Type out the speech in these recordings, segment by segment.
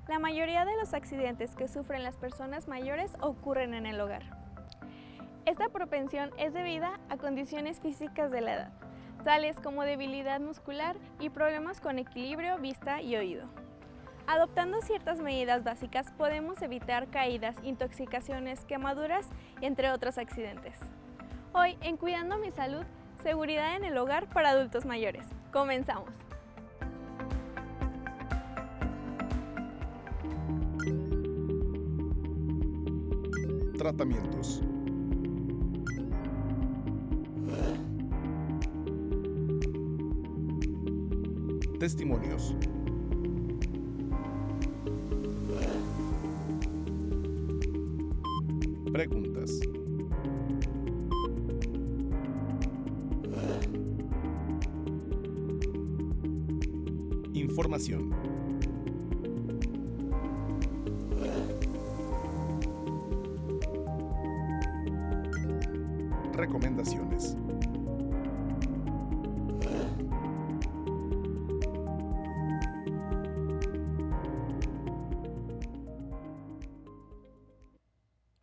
La mayoría de los accidentes que sufren las personas mayores ocurren en el hogar. Esta propensión es debida a condiciones físicas de la edad, tales como debilidad muscular y problemas con equilibrio, vista y oído. Adoptando ciertas medidas básicas podemos evitar caídas, intoxicaciones, quemaduras, entre otros accidentes. Hoy, en Cuidando mi Salud, seguridad en el hogar para adultos mayores. Comenzamos. Tratamientos. Testimonios. Preguntas. Información. Recomendaciones.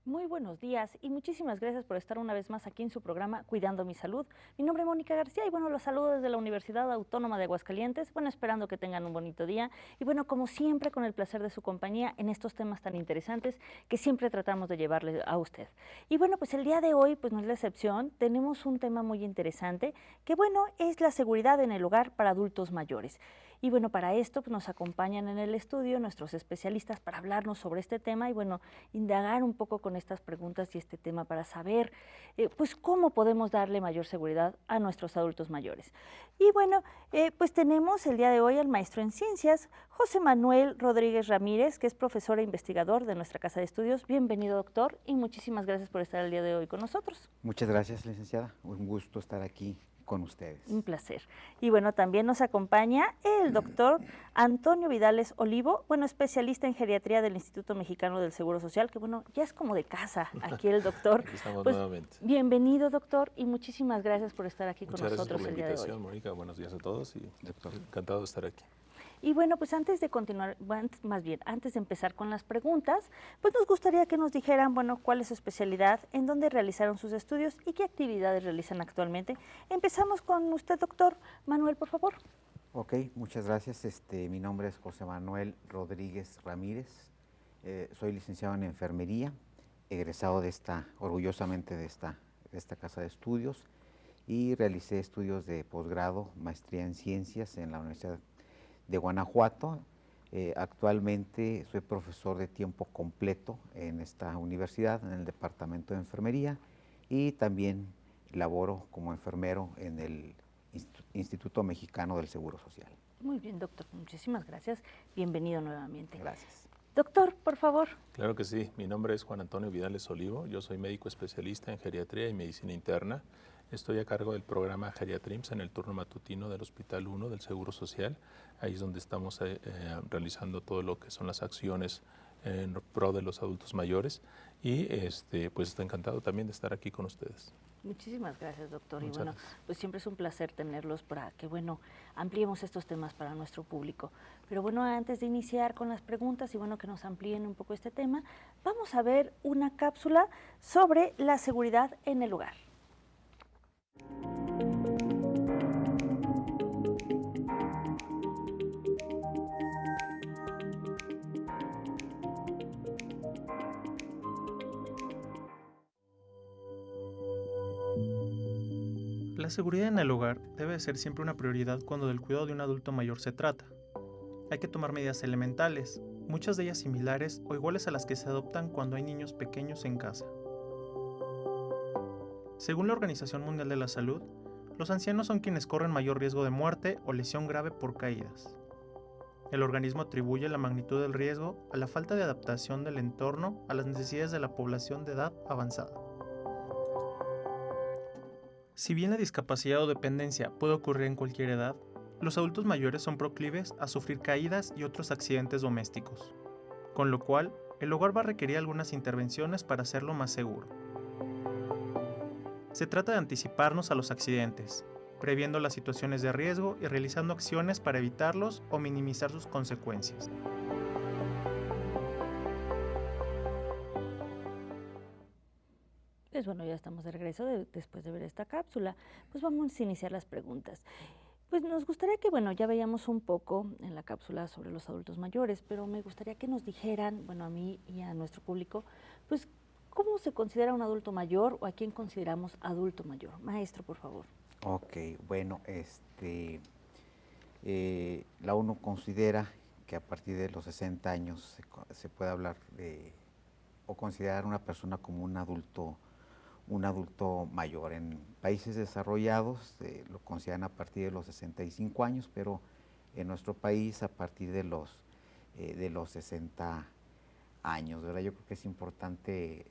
Muy buenos días y muchísimas gracias por estar una vez más aquí en su programa Cuidando mi Salud. Mi nombre es Mónica García y los saludo desde la Universidad Autónoma de Aguascalientes, esperando que tengan un bonito día y como siempre con el placer de su compañía en estos temas tan interesantes que siempre tratamos de llevarle a usted. Y pues el día de hoy no es la excepción, tenemos un tema muy interesante que es la seguridad en el hogar para adultos mayores. Y para esto nos acompañan en el estudio nuestros especialistas para hablarnos sobre este tema y indagar un poco con estas preguntas y este tema para saber cómo podemos darle mayor seguridad a nuestros adultos mayores. Y tenemos el día de hoy al maestro en ciencias, José Manuel Rodríguez Ramírez, que es profesor e investigador de nuestra casa de estudios. Bienvenido, doctor, y muchísimas gracias por estar el día de hoy con nosotros. Muchas gracias, licenciada. Un gusto estar aquí con ustedes. Un placer. Y también nos acompaña el doctor Antonio Vidales Olivo, especialista en geriatría del Instituto Mexicano del Seguro Social, que ya es como de casa aquí el doctor. Aquí estamos nuevamente. Bienvenido, doctor, y muchísimas gracias por estar aquí Muchas con nosotros el día de hoy. Muchas gracias por la invitación, Mónica. Buenos días a todos y Doctor, encantado de estar aquí. Y antes de continuar, antes de empezar con las preguntas, nos gustaría que nos dijeran, cuál es su especialidad, en dónde realizaron sus estudios y qué actividades realizan actualmente. Empezamos con usted, doctor Manuel, por favor. Ok, muchas gracias. Mi nombre es José Manuel Rodríguez Ramírez. Soy licenciado en enfermería, egresado orgullosamente de esta casa de estudios, y realicé estudios de posgrado, maestría en ciencias en la Universidad de Guanajuato. Actualmente soy profesor de tiempo completo en esta universidad, en el departamento de enfermería, y también laboro como enfermero en el Instituto Mexicano del Seguro Social. Muy bien, doctor, muchísimas gracias. Bienvenido nuevamente. Gracias. Doctor, por favor. Claro que sí, mi nombre es Juan Antonio Vidales Olivo, yo soy médico especialista en geriatría y medicina interna. Estoy a cargo del programa Geriatrims en el turno matutino del Hospital 1 del Seguro Social. Ahí es donde estamos realizando todo lo que son las acciones en pro de los adultos mayores y pues estoy encantado también de estar aquí con ustedes. Muchísimas gracias, doctor. Muchas y gracias. Pues siempre es un placer tenerlos para que, ampliemos estos temas para nuestro público. Pero antes de iniciar con las preguntas y que nos amplíen un poco este tema, vamos a ver una cápsula sobre la seguridad en el hogar. La seguridad en el hogar debe ser siempre una prioridad cuando del cuidado de un adulto mayor se trata. Hay que tomar medidas elementales, muchas de ellas similares o iguales a las que se adoptan cuando hay niños pequeños en casa. Según la Organización Mundial de la Salud, los ancianos son quienes corren mayor riesgo de muerte o lesión grave por caídas. El organismo atribuye la magnitud del riesgo a la falta de adaptación del entorno a las necesidades de la población de edad avanzada. Si bien la discapacidad o dependencia puede ocurrir en cualquier edad, los adultos mayores son proclives a sufrir caídas y otros accidentes domésticos, con lo cual el hogar va a requerir algunas intervenciones para hacerlo más seguro. Se trata de anticiparnos a los accidentes, previendo las situaciones de riesgo y realizando acciones para evitarlos o minimizar sus consecuencias. Pues bueno, ya estamos de regreso después de ver esta cápsula. Pues vamos a iniciar las preguntas. Pues nos gustaría que, bueno, ya veíamos un poco en la cápsula sobre los adultos mayores, pero me gustaría que nos dijeran, bueno, a mí y a nuestro público, pues, ¿cómo se considera un adulto mayor o a quién consideramos adulto mayor? Maestro, por favor. Ok, bueno, la ONU considera que a partir de los 60 años se puede hablar o considerar una persona como un adulto mayor. En países desarrollados lo consideran a partir de los 65 años, pero en nuestro país a partir de los 60 años, ¿verdad? Yo creo que es importante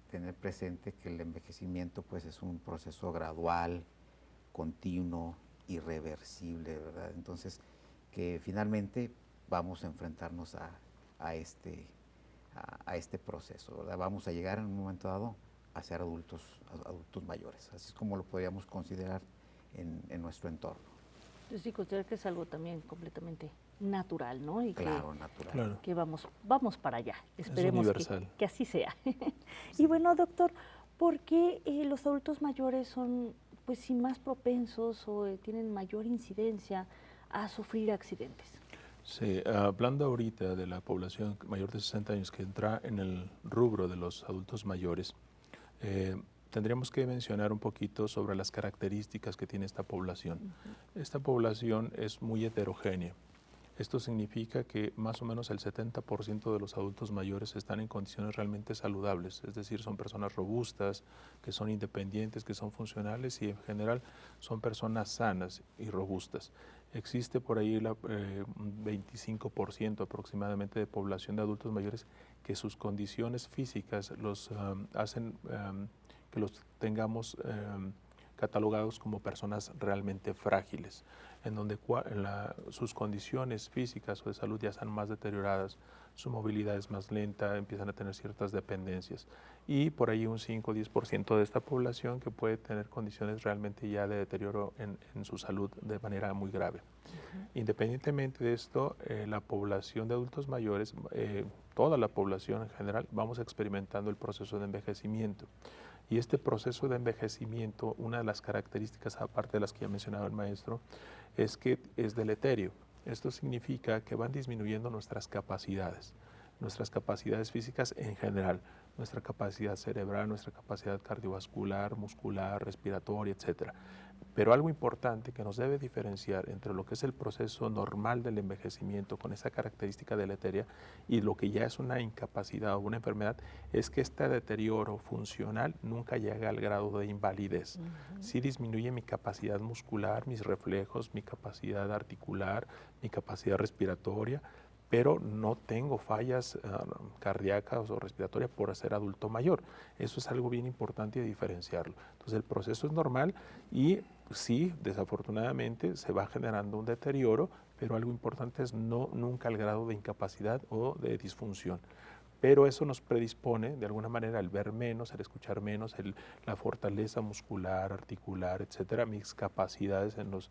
tener presente que el envejecimiento pues es un proceso gradual, continuo, irreversible, ¿verdad? Entonces, que finalmente vamos a enfrentarnos a este proceso, ¿verdad? Vamos a llegar en un momento dado a ser adultos mayores. Así es como lo podríamos considerar en nuestro entorno. Entonces sí, considero que es algo también completamente natural, ¿no? Y claro, natural. Claro. que vamos para allá. Esperemos universal. que así sea. Y bueno, doctor, ¿por qué los adultos mayores son, pues, sí, más propensos o tienen mayor incidencia a sufrir accidentes? Sí, hablando ahorita de la población mayor de 60 años que entra en el rubro de los adultos mayores, tendríamos que mencionar un poquito sobre las características que tiene esta población. Esta población es muy heterogénea. Esto significa que más o menos el 70% de los adultos mayores están en condiciones realmente saludables, es decir, son personas robustas, que son independientes, que son funcionales y en general son personas sanas y robustas. Existe por ahí un 25% aproximadamente de población de adultos mayores que sus condiciones físicas los hacen que los tengamos catalogados como personas realmente frágiles, en donde sus condiciones físicas o de salud ya están más deterioradas, su movilidad es más lenta, empiezan a tener ciertas dependencias. Y por ahí un 5 o 10% de esta población que puede tener condiciones realmente ya de deterioro en su salud de manera muy grave. Independientemente de esto, la población de adultos mayores, toda la población en general, vamos experimentando el proceso de envejecimiento. Y este proceso de envejecimiento, una de las características, aparte de las que ya mencionaba el maestro, es que es deleterio. Esto significa que van disminuyendo nuestras capacidades físicas en general, nuestra capacidad cerebral, nuestra capacidad cardiovascular, muscular, respiratoria, etc. Pero algo importante que nos debe diferenciar entre lo que es el proceso normal del envejecimiento con esa característica deleteria y lo que ya es una incapacidad o una enfermedad es que este deterioro funcional nunca llega al grado de invalidez. Sí disminuye mi capacidad muscular, mis reflejos, mi capacidad articular, mi capacidad respiratoria, pero no tengo fallas cardíacas o respiratorias por ser adulto mayor. Eso es algo bien importante de diferenciarlo. Entonces el proceso es normal y sí, desafortunadamente se va generando un deterioro, pero algo importante es nunca al grado de incapacidad o de disfunción. Pero eso nos predispone de alguna manera al ver menos, al escuchar menos, la fortaleza muscular, articular, etcétera, mis capacidades en los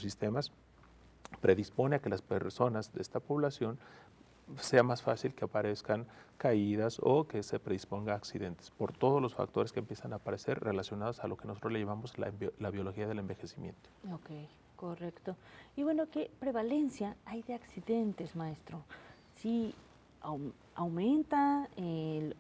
sistemas predispone a que las personas de esta población sea más fácil que aparezcan caídas o que se predisponga a accidentes por todos los factores que empiezan a aparecer relacionados a lo que nosotros le llamamos la biología del envejecimiento. Ok, correcto. Y bueno, ¿qué prevalencia hay de accidentes, maestro? ¿Sí aumenta en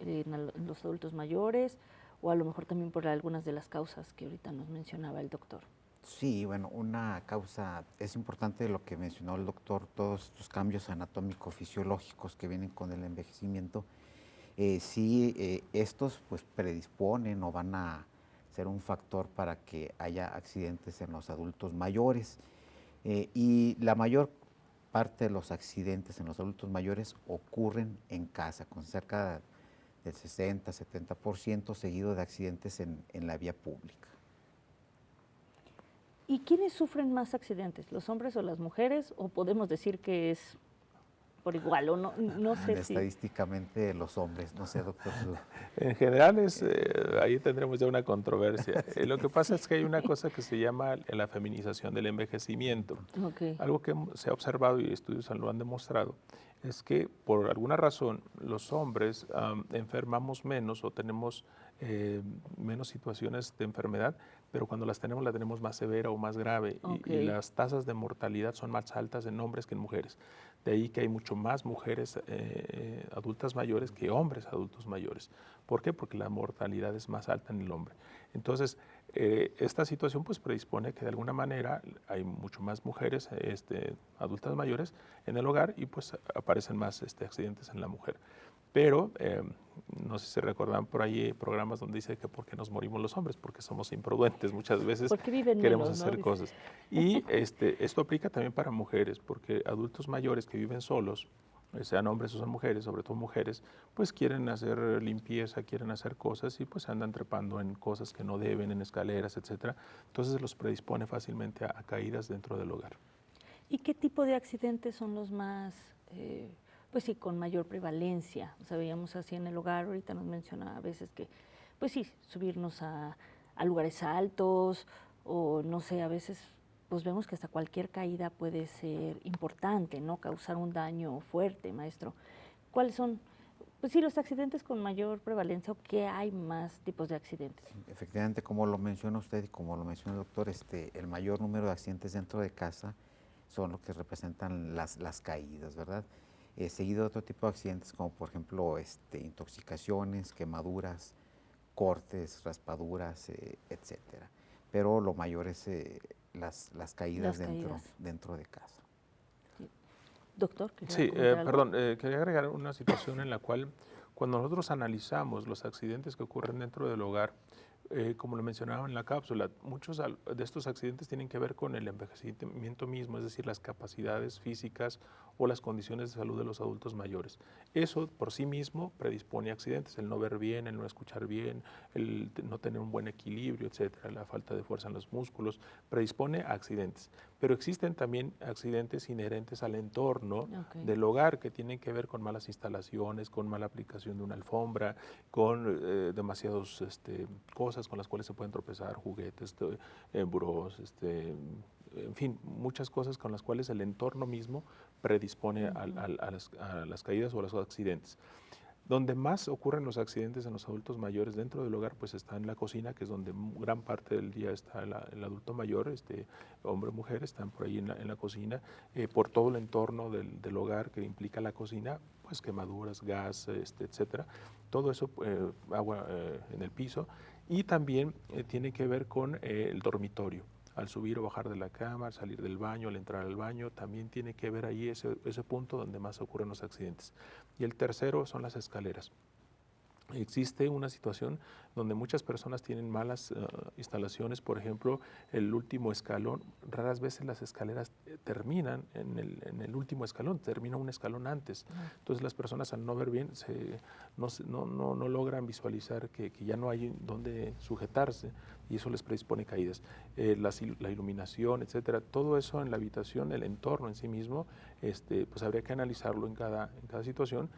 los adultos mayores o a lo mejor también por algunas de las causas que ahorita nos mencionaba el doctor? Sí, bueno, una causa, es importante lo que mencionó el doctor, todos estos cambios anatómico-fisiológicos que vienen con el envejecimiento, estos pues predisponen o van a ser un factor para que haya accidentes en los adultos mayores y la mayor parte de los accidentes en los adultos mayores ocurren en casa, con cerca del 60-70% seguido de accidentes en la vía pública. ¿Y quiénes sufren más accidentes, los hombres o las mujeres? ¿O podemos decir que es por igual? O no sé si... Estadísticamente los hombres, no sé, doctor. En general, ahí tendremos ya una controversia. Lo que pasa es que hay una cosa que se llama la feminización del envejecimiento. Okay. Algo que se ha observado y estudios lo han demostrado es que por alguna razón los hombres enfermamos menos o tenemos menos situaciones de enfermedad, pero cuando las tenemos, la tenemos más severa o más grave. Y las tasas de mortalidad son más altas en hombres que en mujeres. De ahí que hay mucho más mujeres adultas mayores que hombres adultos mayores. ¿Por qué? Porque la mortalidad es más alta en el hombre. Entonces, esta situación pues predispone que de alguna manera hay mucho más mujeres adultas mayores en el hogar y pues aparecen más accidentes en la mujer. Pero no sé si se recordan por ahí programas donde dice que por qué nos morimos los hombres, porque somos imprudentes muchas veces, queremos hacer cosas. Y esto aplica también para mujeres, porque adultos mayores que viven solos, sean hombres o sean mujeres, sobre todo mujeres, pues quieren hacer limpieza, quieren hacer cosas y pues andan trepando en cosas que no deben, en escaleras, etcétera. Entonces los predispone fácilmente a caídas dentro del hogar. ¿Y qué tipo de accidentes son los más, pues sí, con mayor prevalencia? O sea, veíamos así en el hogar, ahorita nos menciona a veces que, pues sí, subirnos a lugares altos o no sé, a veces pues vemos que hasta cualquier caída puede ser importante, ¿no? Causar un daño fuerte, maestro. ¿Cuáles son, pues sí, los accidentes con mayor prevalencia o qué hay más tipos de accidentes? Efectivamente, como lo menciona usted y como lo menciona el doctor, el mayor número de accidentes dentro de casa son lo que representan las caídas, ¿verdad? Seguido de otro tipo de accidentes como por ejemplo intoxicaciones, quemaduras, cortes, raspaduras, etcétera. Pero lo mayor es las caídas dentro de casa. Sí. Doctor, sí, perdón, quería agregar una situación en la cual cuando nosotros analizamos los accidentes que ocurren dentro del hogar, como lo mencionaba en la cápsula, muchos de estos accidentes tienen que ver con el envejecimiento mismo, es decir, las capacidades físicas o las condiciones de salud de los adultos mayores. Eso por sí mismo predispone a accidentes, el no ver bien, el no escuchar bien, el no tener un buen equilibrio, etcétera, la falta de fuerza en los músculos, predispone a accidentes. Pero existen también accidentes inherentes al entorno del hogar que tienen que ver con malas instalaciones, con mala aplicación de una alfombra, con demasiadas cosas con las cuales se pueden tropezar, juguetes, burós, en fin, muchas cosas con las cuales el entorno mismo predispone a las caídas o a los accidentes. Donde más ocurren los accidentes en los adultos mayores dentro del hogar, pues está en la cocina, que es donde gran parte del día está el adulto mayor, hombre o mujer, están por ahí en la cocina, por todo el entorno del hogar que implica la cocina, pues quemaduras, gas, etcétera, todo eso, agua en el piso, y también tiene que ver con el dormitorio. Al subir o bajar de la cama, al salir del baño, al entrar al baño, también tiene que ver ahí ese punto donde más ocurren los accidentes. Y el tercero son las escaleras. Existe una situación donde muchas personas tienen malas instalaciones, por ejemplo, el último escalón, raras veces las escaleras terminan en el último escalón, termina un escalón antes. Entonces las personas al no ver bien no logran visualizar que ya no hay dónde sujetarse y eso les predispone caídas. La iluminación, etcétera, todo eso en la habitación, el entorno en sí mismo, pues habría que analizarlo en cada situación.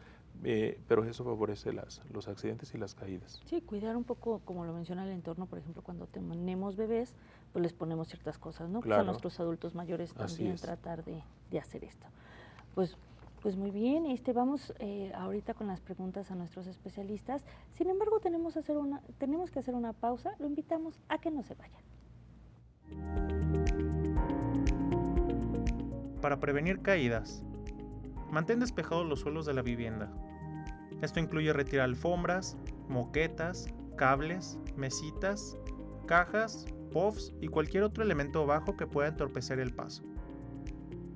Pero eso favorece los accidentes y las caídas. Sí, cuidar un poco, como lo menciona el entorno, por ejemplo, cuando tenemos bebés, pues les ponemos ciertas cosas, ¿no? Claro. Pues a nuestros adultos mayores también tratar de hacer esto. Pues muy bien, vamos ahorita con las preguntas a nuestros especialistas. Sin embargo, tenemos que hacer una pausa. Lo invitamos a que no se vaya. Para prevenir caídas, mantén despejados los suelos de la vivienda. Esto incluye retirar alfombras, moquetas, cables, mesitas, cajas, puffs y cualquier otro elemento bajo que pueda entorpecer el paso.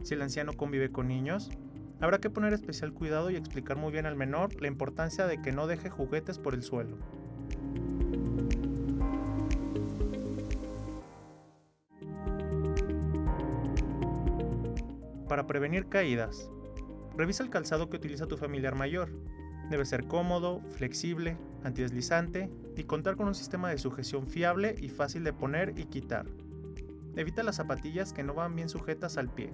Si el anciano convive con niños, habrá que poner especial cuidado y explicar muy bien al menor la importancia de que no deje juguetes por el suelo. Para prevenir caídas, revisa el calzado que utiliza tu familiar mayor. Debe ser cómodo, flexible, antideslizante y contar con un sistema de sujeción fiable y fácil de poner y quitar. Evita las zapatillas que no van bien sujetas al pie.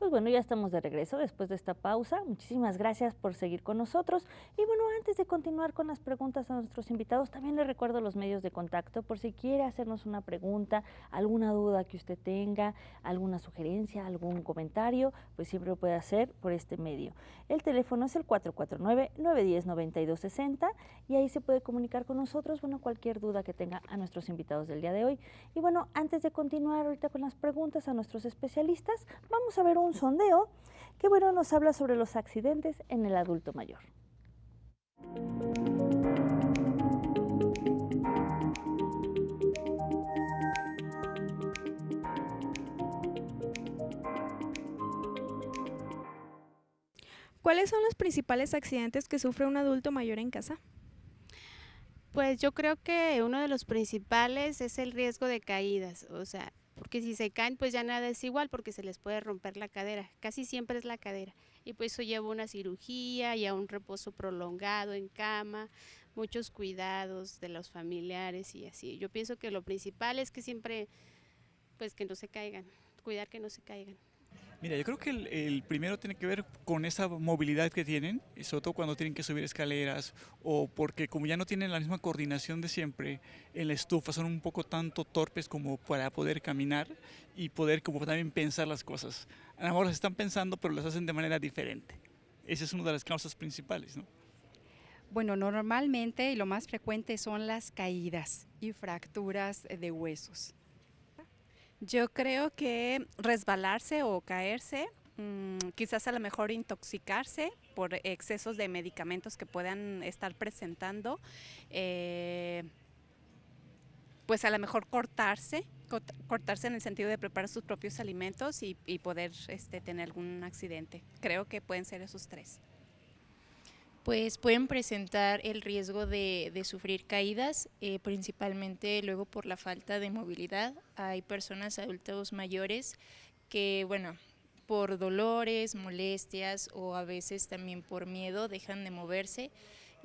Pues bueno, ya estamos de regreso después de esta pausa. Muchísimas gracias por seguir con nosotros. Y bueno, antes de continuar con las preguntas a nuestros invitados, también les recuerdo los medios de contacto por si quiere hacernos una pregunta, alguna duda que usted tenga, alguna sugerencia, algún comentario, pues siempre lo puede hacer por este medio. El teléfono es el 449-910-9260 y ahí se puede comunicar con nosotros, bueno, cualquier duda que tenga a nuestros invitados del día de hoy. Y bueno, antes de continuar ahorita con las preguntas a nuestros especialistas, vamos a ver un sondeo que, bueno, nos habla sobre los accidentes en el adulto mayor. ¿Cuáles son los principales accidentes que sufre un adulto mayor en casa? Pues yo creo que uno de los principales es el riesgo de caídas, o sea, porque si se caen pues ya nada es igual porque se les puede romper la cadera, casi siempre es la cadera y pues eso lleva a una cirugía y a un reposo prolongado en cama, muchos cuidados de los familiares y así. Yo pienso que lo principal es que siempre pues que no se caigan, cuidar que no se caigan. Mira, yo creo que el primero tiene que ver con esa movilidad que tienen, y sobre todo cuando tienen que subir escaleras o porque como ya no tienen la misma coordinación de siempre en la estufa, son un poco tanto torpes como para poder caminar y poder como también pensar las cosas. A lo mejor las están pensando, pero las hacen de manera diferente. Esa es una de las causas principales, ¿no? Bueno, normalmente y lo más frecuente son las caídas y fracturas de huesos. Yo creo que resbalarse o caerse, quizás a lo mejor intoxicarse por excesos de medicamentos que puedan estar presentando, pues a lo mejor cortarse en el sentido de preparar sus propios alimentos y poder tener algún accidente. Creo que pueden ser esos tres. Pues pueden presentar el riesgo de sufrir caídas, principalmente luego por la falta de movilidad. Hay personas adultos mayores que, bueno, por dolores, molestias o a veces también por miedo dejan de moverse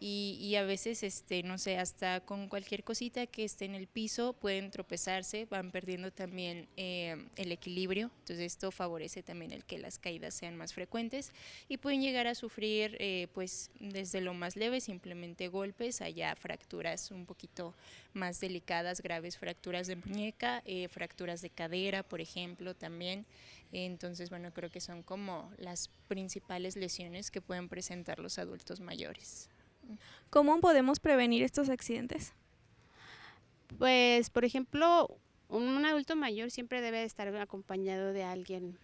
y a veces, no sé, hasta con cualquier cosita que esté en el piso pueden tropezarse, van perdiendo también el equilibrio, entonces esto favorece también el que las caídas sean más frecuentes y pueden llegar a sufrir pues desde lo más leve, simplemente golpes, allá fracturas un poquito más delicadas, graves fracturas de muñeca, fracturas de cadera, por ejemplo, también. Entonces, bueno, creo que son como las principales lesiones que pueden presentar los adultos mayores. ¿Cómo podemos prevenir estos accidentes? Pues, por ejemplo, un adulto mayor siempre debe de estar acompañado de alguien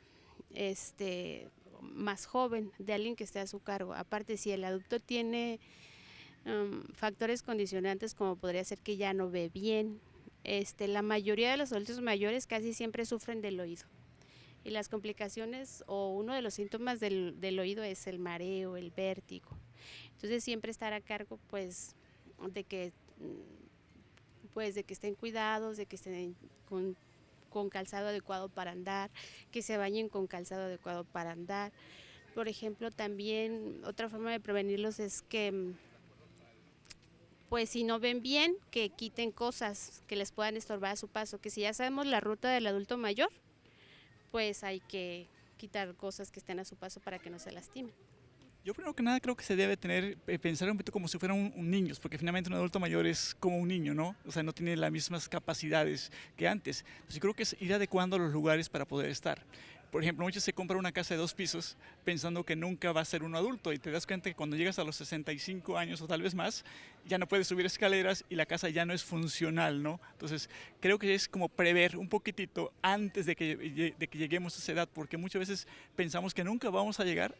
más joven, de alguien que esté a su cargo. Aparte, si el adulto tiene factores condicionantes como podría ser que ya no ve bien, la mayoría de los adultos mayores casi siempre sufren del oído. Y las complicaciones o uno de los síntomas del oído es el mareo, el vértigo. Entonces siempre estar a cargo pues de que estén cuidados, de que estén con calzado adecuado para andar, que se bañen con calzado adecuado para andar. Por ejemplo, también otra forma de prevenirlos es que pues si no ven bien, que quiten cosas que les puedan estorbar a su paso, que si ya sabemos la ruta del adulto mayor, pues hay que quitar cosas que estén a su paso para que no se lastimen. Yo primero que nada creo que se debe pensar un poquito como si fueran un niños, porque finalmente un adulto mayor es como un niño, ¿no? O sea, no tiene las mismas capacidades que antes. Entonces yo creo que es ir adecuando los lugares para poder estar. Por ejemplo, muchos se compran una casa de 2 pisos pensando que nunca va a ser un adulto y te das cuenta que cuando llegas a los 65 años o tal vez más, ya no puedes subir escaleras y la casa ya no es funcional, ¿no? Entonces, creo que es como prever un poquitito antes de que lleguemos a esa edad, porque muchas veces pensamos que nunca vamos a llegar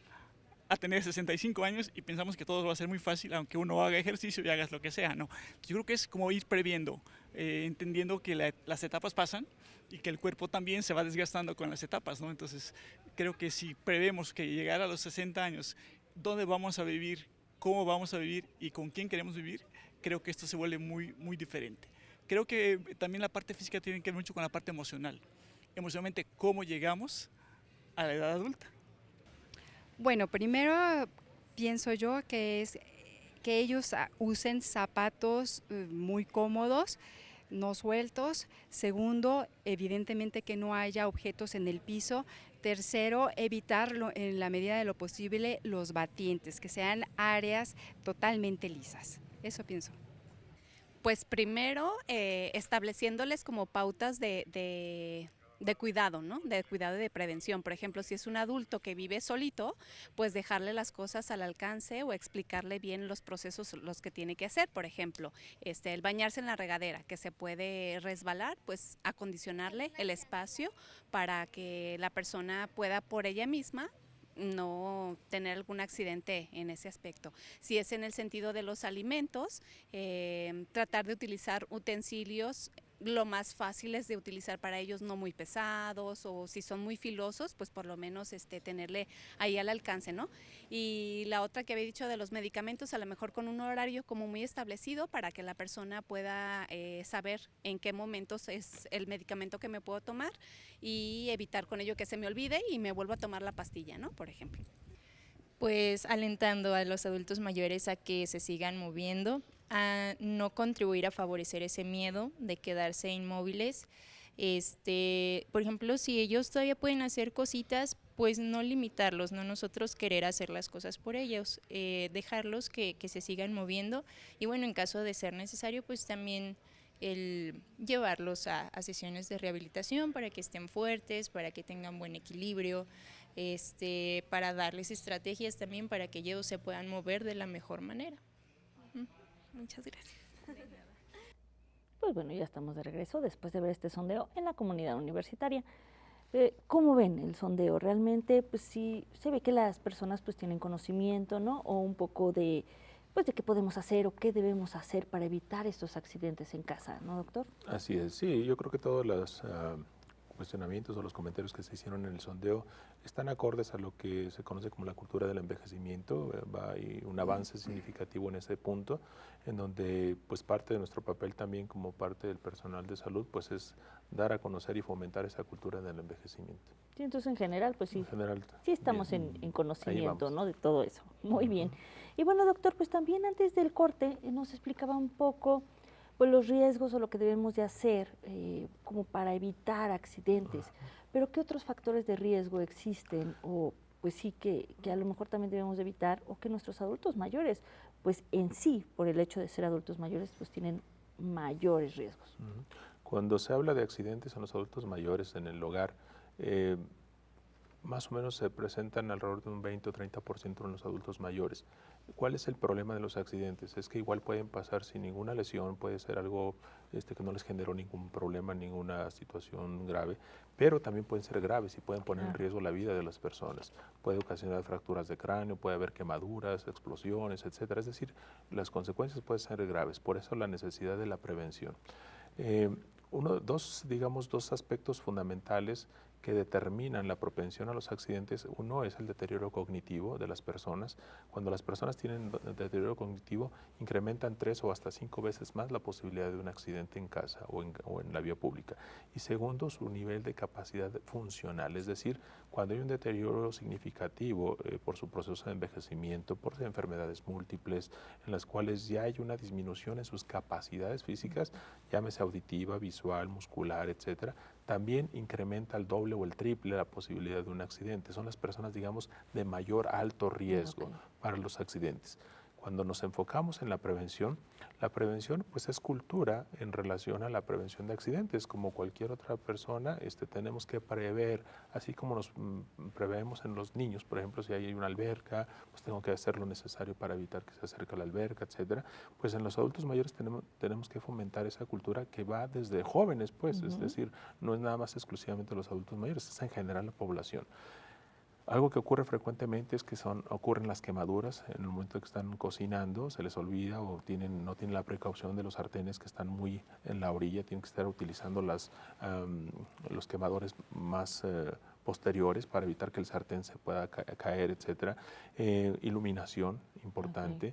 a tener 65 años y pensamos que todo va a ser muy fácil, aunque uno haga ejercicio y hagas lo que sea, ¿no? Yo creo que es como ir previendo, entendiendo que las etapas pasan y que el cuerpo también se va desgastando con las etapas, ¿no? Entonces, creo que si prevemos que llegar a los 60 años, dónde vamos a vivir, cómo vamos a vivir y con quién queremos vivir, creo que esto se vuelve muy, muy diferente. Creo que también la parte física tiene que ver mucho con la parte emocional. Emocionalmente, cómo llegamos a la edad adulta. Bueno, primero pienso yo que es que ellos usen zapatos muy cómodos, no sueltos. Segundo, evidentemente que no haya objetos en el piso. Tercero, evitarlo en la medida de lo posible los batientes, que sean áreas totalmente lisas. Eso pienso. Pues primero estableciéndoles como pautas de cuidado, ¿no? De cuidado y de prevención. Por ejemplo, si es un adulto que vive solito, pues dejarle las cosas al alcance o explicarle bien los procesos los que tiene que hacer. Por ejemplo, el bañarse en la regadera, que se puede resbalar, pues acondicionarle el espacio para que la persona pueda por ella misma no tener algún accidente en ese aspecto. Si es en el sentido de los alimentos, tratar de utilizar utensilios lo más fáciles de utilizar para ellos, no muy pesados, o si son muy filosos, pues por lo menos tenerle ahí al alcance, ¿no? Y la otra que había dicho de los medicamentos, a lo mejor con un horario como muy establecido para que la persona pueda saber en qué momentos es el medicamento que me puedo tomar y evitar con ello que se me olvide y me vuelva a tomar la pastilla, ¿no? Por ejemplo. Pues alentando a los adultos mayores a que se sigan moviendo, a no contribuir a favorecer ese miedo de quedarse inmóviles. Por ejemplo, si ellos todavía pueden hacer cositas, pues no limitarlos, no nosotros querer hacer las cosas por ellos, dejarlos que se sigan moviendo y bueno, en caso de ser necesario, pues también el llevarlos a sesiones de rehabilitación para que estén fuertes, para que tengan buen equilibrio, para darles estrategias también para que ellos se puedan mover de la mejor manera. Muchas gracias. Pues bueno, ya estamos de regreso después de ver este sondeo en la comunidad universitaria. ¿Cómo ven el sondeo? Realmente, pues sí, se ve que las personas pues tienen conocimiento, ¿no? O un poco de, pues de qué podemos hacer o qué debemos hacer para evitar estos accidentes en casa, ¿no, doctor? Así es, sí, yo creo que todos los cuestionamientos o los comentarios que se hicieron en el sondeo están acordes a lo que se conoce como la cultura del envejecimiento. Hay un avance significativo en ese punto, en donde pues parte de nuestro papel también como parte del personal de salud pues es dar a conocer y fomentar esa cultura del envejecimiento. Sí, entonces en general pues sí, en general, sí estamos en conocimiento, ¿no? De todo eso. Muy Uh-huh. bien. Y bueno, doctor, pues también antes del corte nos explicaba un poco pues los riesgos o lo que debemos de hacer como para evitar accidentes. Pero ¿qué otros factores de riesgo existen o pues sí que a lo mejor también debemos de evitar o que nuestros adultos mayores pues en sí, por el hecho de ser adultos mayores, pues tienen mayores riesgos? Cuando se habla de accidentes en los adultos mayores en el hogar, más o menos se presentan alrededor de un 20 o 30% en los adultos mayores. ¿Cuál es el problema de los accidentes? Es que igual pueden pasar sin ninguna lesión, puede ser algo que no les generó ningún problema, ninguna situación grave, pero también pueden ser graves y pueden poner en riesgo la vida de las personas. Puede ocasionar fracturas de cráneo, puede haber quemaduras, explosiones, etcétera. Es decir, las consecuencias pueden ser graves, por eso la necesidad de la prevención. Dos aspectos fundamentales que determinan la propensión a los accidentes. Uno es el deterioro cognitivo de las personas. Cuando las personas tienen deterioro cognitivo, incrementan 3 o hasta 5 veces más la posibilidad de un accidente en casa o en la vía pública. Y segundo, su nivel de capacidad funcional, es decir, cuando hay un deterioro significativo por su proceso de envejecimiento, por enfermedades múltiples, en las cuales ya hay una disminución en sus capacidades físicas, llámese auditiva, visual, muscular, etcétera, también incrementa el doble o el triple la posibilidad de un accidente. Son las personas, digamos, de mayor alto riesgo para los accidentes. Cuando nos enfocamos en la prevención pues es cultura en relación a la prevención de accidentes. Como cualquier otra persona, tenemos que prever, así como nos preveemos en los niños, por ejemplo, si hay una alberca, pues tengo que hacer lo necesario para evitar que se acerque a la alberca, etcétera. Pues en los adultos mayores tenemos que fomentar esa cultura que va desde jóvenes, pues, es decir, no es nada más exclusivamente los adultos mayores, es en general la población. Algo que ocurre frecuentemente es que ocurren las quemaduras en el momento que están cocinando, se les olvida o no tienen la precaución de los sartenes que están muy en la orilla, tienen que estar utilizando los quemadores más posteriores para evitar que el sartén se pueda caer, etcétera. Iluminación, importante.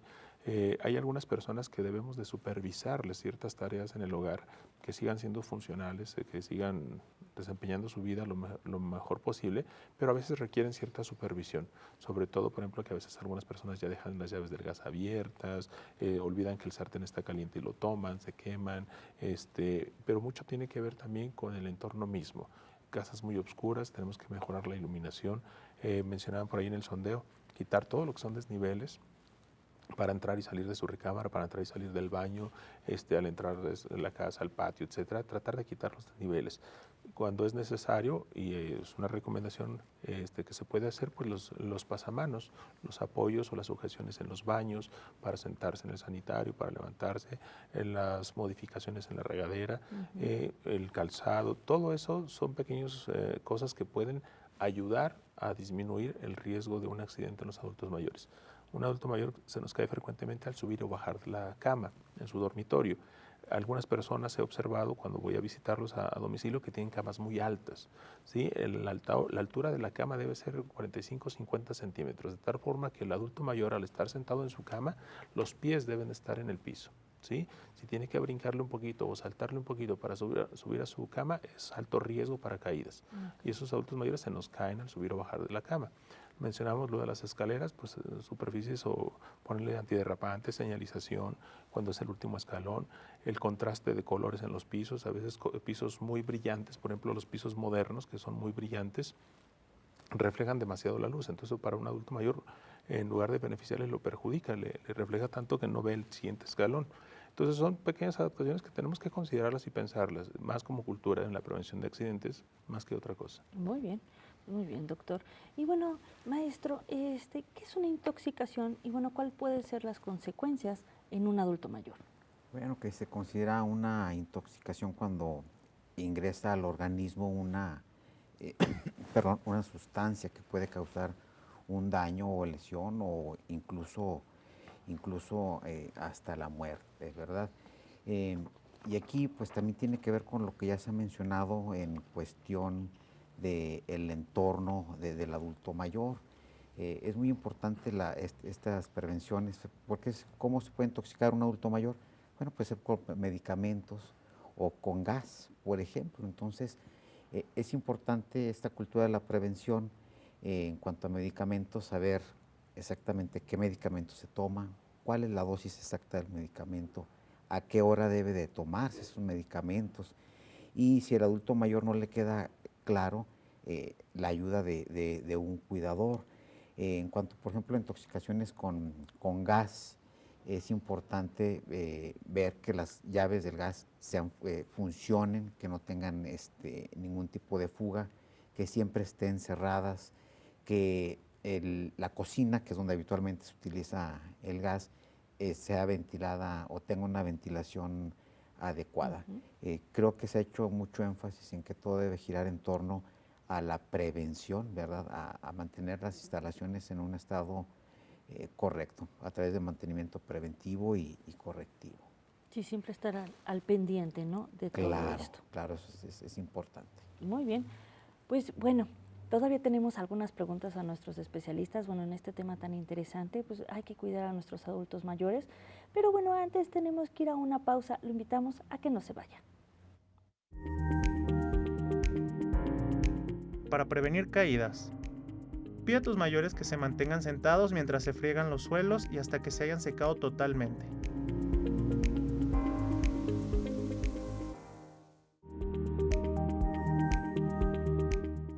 Hay algunas personas que debemos de supervisarles ciertas tareas en el hogar que sigan siendo funcionales, que sigan desempeñando su vida lo mejor posible, pero a veces requieren cierta supervisión, sobre todo, por ejemplo, que a veces algunas personas ya dejan las llaves del gas abiertas, olvidan que el sartén está caliente y lo toman, se queman, pero mucho tiene que ver también con el entorno mismo. Casas muy oscuras, tenemos que mejorar la iluminación, mencionaban por ahí en el sondeo, quitar todo lo que son desniveles, para entrar y salir de su recámara, para entrar y salir del baño, al entrar de la casa, al patio, etcétera, tratar de quitar los desniveles. Cuando es necesario, y es una recomendación que se puede hacer, pues los pasamanos, los apoyos o las sujeciones en los baños, para sentarse en el sanitario, para levantarse, en las modificaciones en la regadera, el calzado, todo eso son pequeñas cosas que pueden ayudar a disminuir el riesgo de un accidente en los adultos mayores. Un adulto mayor se nos cae frecuentemente al subir o bajar la cama en su dormitorio. Algunas personas he observado cuando voy a visitarlos a domicilio que tienen camas muy altas, ¿sí? La altura de la cama debe ser 45 o 50 centímetros, de tal forma que el adulto mayor, al estar sentado en su cama, los pies deben estar en el piso, ¿sí? Si tiene que brincarle un poquito o saltarle un poquito para subir a su cama, es alto riesgo para caídas. Y esos adultos mayores se nos caen al subir o bajar de la cama. Mencionamos lo de las escaleras, pues superficies o ponerle antiderrapante, señalización cuando es el último escalón, el contraste de colores en los pisos, a veces pisos muy brillantes, por ejemplo los pisos modernos que son muy brillantes, reflejan demasiado la luz, entonces para un adulto mayor en lugar de beneficiarle lo perjudica, le refleja tanto que no ve el siguiente escalón. Entonces son pequeñas adaptaciones que tenemos que considerarlas y pensarlas, más como cultura en la prevención de accidentes, más que otra cosa. Muy bien, doctor. Y bueno, maestro, ¿qué es una intoxicación y bueno, cuáles pueden ser las consecuencias en un adulto mayor? Bueno, que se considera una intoxicación cuando ingresa al organismo una sustancia que puede causar un daño o lesión o incluso hasta la muerte, ¿verdad? Y aquí pues también tiene que ver con lo que ya se ha mencionado en cuestión del entorno del adulto mayor. Es muy importante estas prevenciones, porque ¿cómo se puede intoxicar un adulto mayor? Bueno, pues con medicamentos o con gas, por ejemplo. Entonces, es importante esta cultura de la prevención en cuanto a medicamentos, saber exactamente qué medicamento se toma, cuál es la dosis exacta del medicamento, a qué hora debe de tomarse esos medicamentos. Y si el adulto mayor no le queda claro, la ayuda de un cuidador. En cuanto, por ejemplo, a intoxicaciones con gas, es importante ver que las llaves del gas funcionen, que no tengan ningún tipo de fuga, que siempre estén cerradas, que la cocina, que es donde habitualmente se utiliza el gas, sea ventilada o tenga una ventilación adecuada. Creo que se ha hecho mucho énfasis en que todo debe girar en torno a la prevención, ¿verdad? A mantener las instalaciones en un estado correcto, a través de mantenimiento preventivo y correctivo. Sí, siempre estar al pendiente, ¿no?, de todo esto. Claro, eso es importante. Muy bien. Pues bueno, todavía tenemos algunas preguntas a nuestros especialistas. Bueno, en este tema tan interesante, pues hay que cuidar a nuestros adultos mayores. Pero bueno, antes tenemos que ir a una pausa. Lo invitamos a que no se vaya. Para prevenir caídas, pide a tus mayores que se mantengan sentados mientras se friegan los suelos y hasta que se hayan secado totalmente.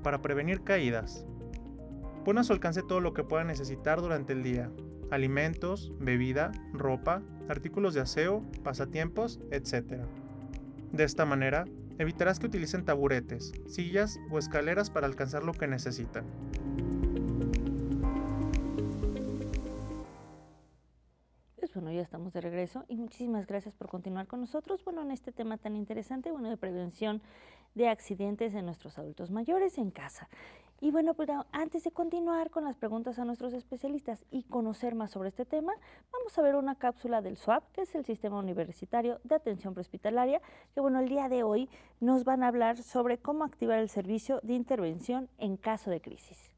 Para prevenir caídas, pon a su alcance todo lo que pueda necesitar durante el día: alimentos, bebida, ropa, artículos de aseo, pasatiempos, etc. De esta manera, evitarás que utilicen taburetes, sillas o escaleras para alcanzar lo que necesitan. Pues bueno, ya estamos de regreso y muchísimas gracias por continuar con nosotros, bueno, en este tema tan interesante, bueno, de prevención de accidentes en nuestros adultos mayores en casa. Y bueno, pero antes de continuar con las preguntas a nuestros especialistas y conocer más sobre este tema, vamos a ver una cápsula del SUAP, que es el Sistema Universitario de Atención Prehospitalaria, que bueno, el día de hoy nos van a hablar sobre cómo activar el servicio de intervención en caso de crisis.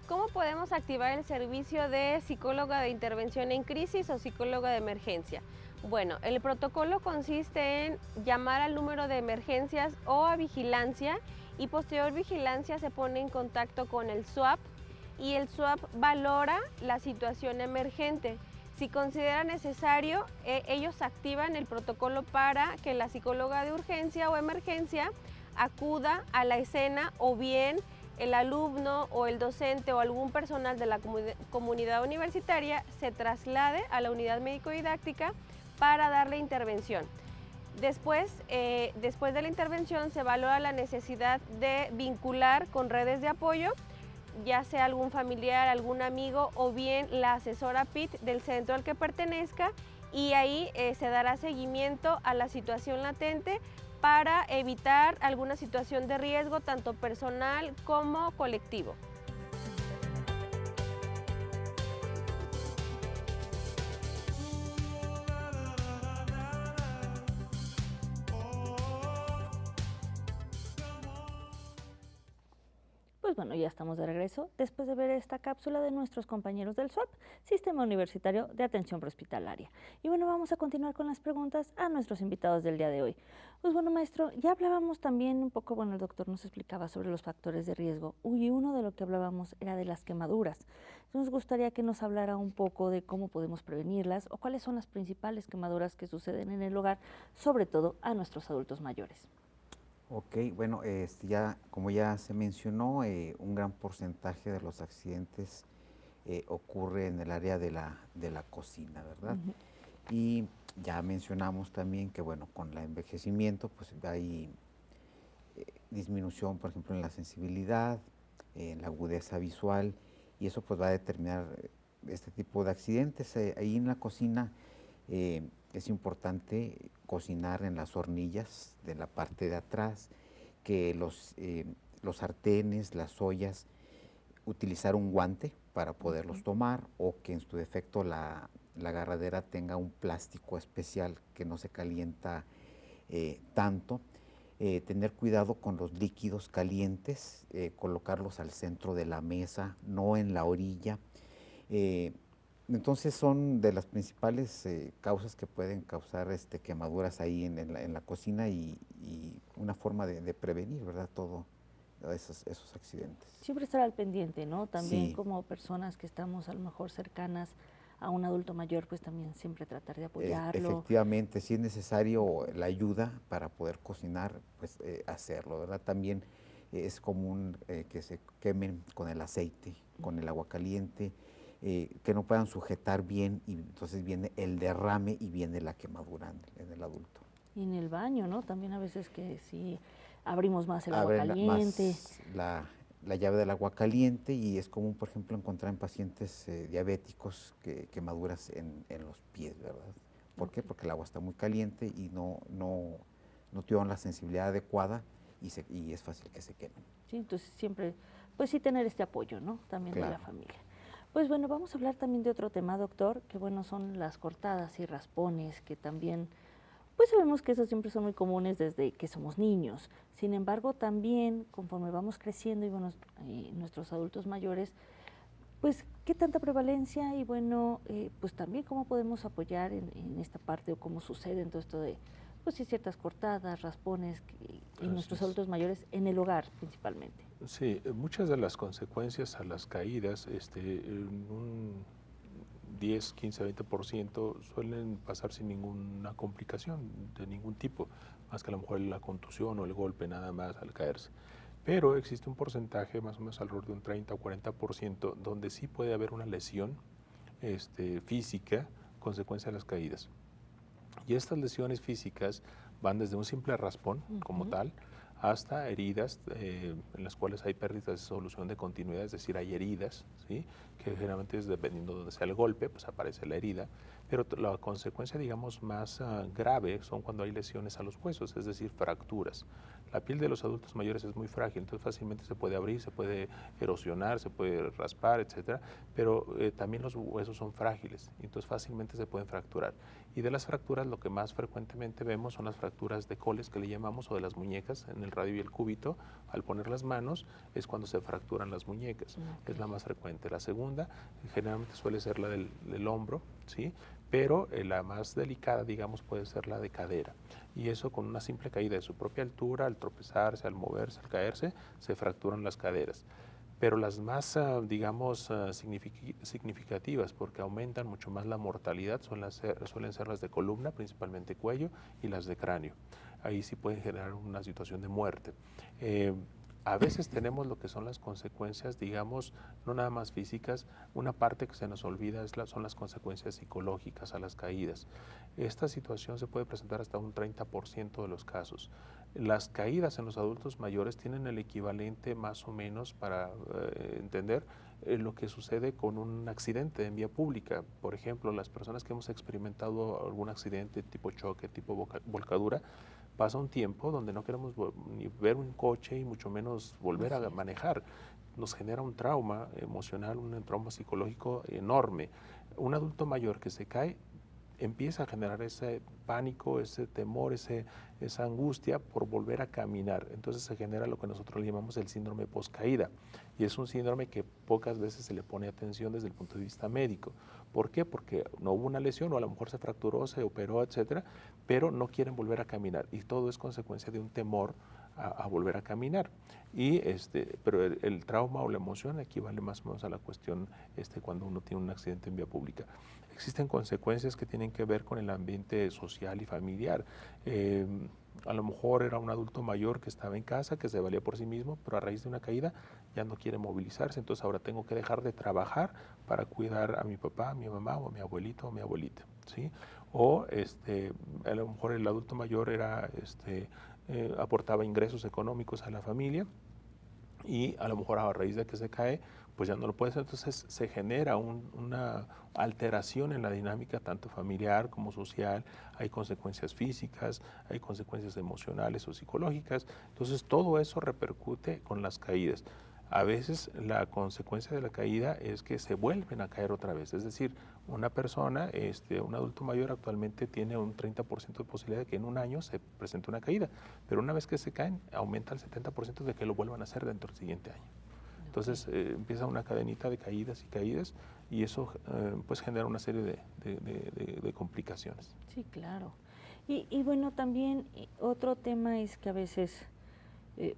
¿Cómo podemos activar el servicio de psicóloga de intervención en crisis o psicóloga de emergencia? Bueno, el protocolo consiste en llamar al número de emergencias o a vigilancia, y posterior vigilancia se pone en contacto con el SWAP, y el SWAP valora la situación emergente. Si considera necesario, ellos activan el protocolo para que la psicóloga de urgencia o emergencia acuda a la escena, o bien el alumno o el docente o algún personal de la comunidad universitaria se traslade a la unidad médico-didáctica para darle intervención. Después de la intervención se valora la necesidad de vincular con redes de apoyo, ya sea algún familiar, algún amigo o bien la asesora PIT del centro al que pertenezca, y ahí se dará seguimiento a la situación latente para evitar alguna situación de riesgo tanto personal como colectivo. Pues bueno, ya estamos de regreso después de ver esta cápsula de nuestros compañeros del SWAP, Sistema Universitario de Atención Prehospitalaria. Y bueno, vamos a continuar con las preguntas a nuestros invitados del día de hoy. Pues bueno, maestro, ya hablábamos también un poco, bueno, el doctor nos explicaba sobre los factores de riesgo, y uno de lo que hablábamos era de las quemaduras. Nos gustaría que nos hablara un poco de cómo podemos prevenirlas o cuáles son las principales quemaduras que suceden en el hogar, sobre todo a nuestros adultos mayores. Ok, bueno, como ya se mencionó, un gran porcentaje de los accidentes ocurre en el área de la cocina, ¿verdad? Y ya mencionamos también que, bueno, con el envejecimiento, pues hay disminución, por ejemplo, en la sensibilidad, en la agudeza visual, y eso pues va a determinar este tipo de accidentes. Ahí en la cocina es importante cocinar en las hornillas de la parte de atrás, que los sartenes, las ollas, utilizar un guante para poderlos tomar, o que en su defecto la agarradera tenga un plástico especial que no se calienta tanto. Tener cuidado con los líquidos calientes, colocarlos al centro de la mesa, no en la orilla. Entonces son de las principales causas que pueden causar quemaduras ahí en la cocina, y una forma de prevenir, ¿verdad? Todo esos accidentes. Siempre estar al pendiente, ¿no? También Sí. como personas que estamos a lo mejor cercanas a un adulto mayor, pues también siempre tratar de apoyarlo. Efectivamente, si es necesario la ayuda para poder cocinar, pues hacerlo, ¿verdad? También es común que se quemen con el aceite, con el agua caliente, que no puedan sujetar bien, y entonces viene el derrame y viene la quemadura en el adulto. Y en el baño, ¿no? También a veces que si abrimos más el agua Abren caliente. más la llave del agua caliente, y es común, por ejemplo, encontrar en pacientes diabéticos quemaduras en los pies, ¿verdad? ¿Por qué? Porque el agua está muy caliente y no tuvieron la sensibilidad adecuada, y es fácil que se quemen. Sí, entonces siempre, pues sí tener este apoyo, ¿no? También de la Claro. familia. Pues bueno, vamos a hablar también de otro tema, doctor, que bueno, son las cortadas y raspones, que también, pues sabemos que esos siempre son muy comunes desde que somos niños. Sin embargo, también conforme vamos creciendo y bueno, nuestros adultos mayores, pues qué tanta prevalencia, y bueno, pues también cómo podemos apoyar en esta parte, o cómo sucede en todo esto de, pues sí, ciertas cortadas, raspones en nuestros adultos mayores en el hogar principalmente. Sí, muchas de las consecuencias a las caídas, en un 10, 15, 20% suelen pasar sin ninguna complicación de ningún tipo, más que a lo mejor la contusión o el golpe nada más al caerse. Pero existe un porcentaje, más o menos alrededor de un 30 o 40%, donde sí puede haber una lesión física consecuencia de las caídas. Y estas lesiones físicas van desde un simple raspón como tal, hasta heridas en las cuales hay pérdidas de solución de continuidad, es decir, hay heridas, ¿sí? Que generalmente es dependiendo de donde sea el golpe, pues aparece la herida, pero la consecuencia, digamos, más grave son cuando hay lesiones a los huesos, es decir, fracturas. La piel de los adultos mayores es muy frágil, entonces fácilmente se puede abrir, se puede erosionar, se puede raspar, etcétera, pero también los huesos son frágiles, entonces fácilmente se pueden fracturar. Y de las fracturas lo que más frecuentemente vemos son las fracturas de coles que le llamamos, o de las muñecas en el radio y el cúbito. Al poner las manos es cuando se fracturan las muñecas, es la más frecuente. La segunda generalmente suele ser la del hombro, ¿sí? Pero la más delicada, digamos, puede ser la de cadera. Y eso con una simple caída de su propia altura, al tropezarse, al moverse, al caerse, se fracturan las caderas. Pero las más, digamos, significativas, porque aumentan mucho más la mortalidad, suelen ser las de columna, principalmente cuello, y las de cráneo. Ahí sí pueden generar una situación de muerte. A veces tenemos lo que son las consecuencias, digamos, no nada más físicas, una parte que se nos olvida son las consecuencias psicológicas a las caídas. Esta situación se puede presentar hasta un 30% de los casos. Las caídas en los adultos mayores tienen el equivalente más o menos para entender lo que sucede con un accidente en vía pública. Por ejemplo, las personas que hemos experimentado algún accidente tipo choque, tipo volcadura, pasa un tiempo donde no queremos ni ver un coche y mucho menos volver a manejar. Nos genera un trauma emocional, un trauma psicológico enorme. Un adulto mayor que se cae empieza a generar ese pánico, ese temor, esa angustia por volver a caminar. Entonces se genera lo que nosotros le llamamos el síndrome post-caída. Y es un síndrome que pocas veces se le pone atención desde el punto de vista médico. ¿Por qué? Porque no hubo una lesión, o a lo mejor se fracturó, se operó, etcétera, pero no quieren volver a caminar. Y todo es consecuencia de un temor a volver a caminar. Pero el trauma o la emoción equivale más o menos a la cuestión cuando uno tiene un accidente en vía pública. Existen consecuencias que tienen que ver con el ambiente social y familiar. A lo mejor era un adulto mayor que estaba en casa, que se valía por sí mismo, pero a raíz de una caída ya no quiere movilizarse, entonces ahora tengo que dejar de trabajar para cuidar a mi papá, a mi mamá, o a mi abuelito o a mi abuelita, ¿sí? O a lo mejor el adulto mayor era, aportaba ingresos económicos a la familia, y a lo mejor a raíz de que se cae, pues ya no lo puede hacer. Entonces se genera una alteración en la dinámica tanto familiar como social, hay consecuencias físicas, hay consecuencias emocionales o psicológicas, entonces todo eso repercute con las caídas. A veces la consecuencia de la caída es que se vuelven a caer otra vez, es decir, una persona, un adulto mayor actualmente tiene un 30% de posibilidad de que en un año se presente una caída, pero una vez que se caen, aumenta el 70% de que lo vuelvan a hacer dentro del siguiente año. Entonces empieza una cadenita de caídas y caídas, y eso pues genera una serie de complicaciones. Sí, claro. Y bueno, también otro tema es que a veces,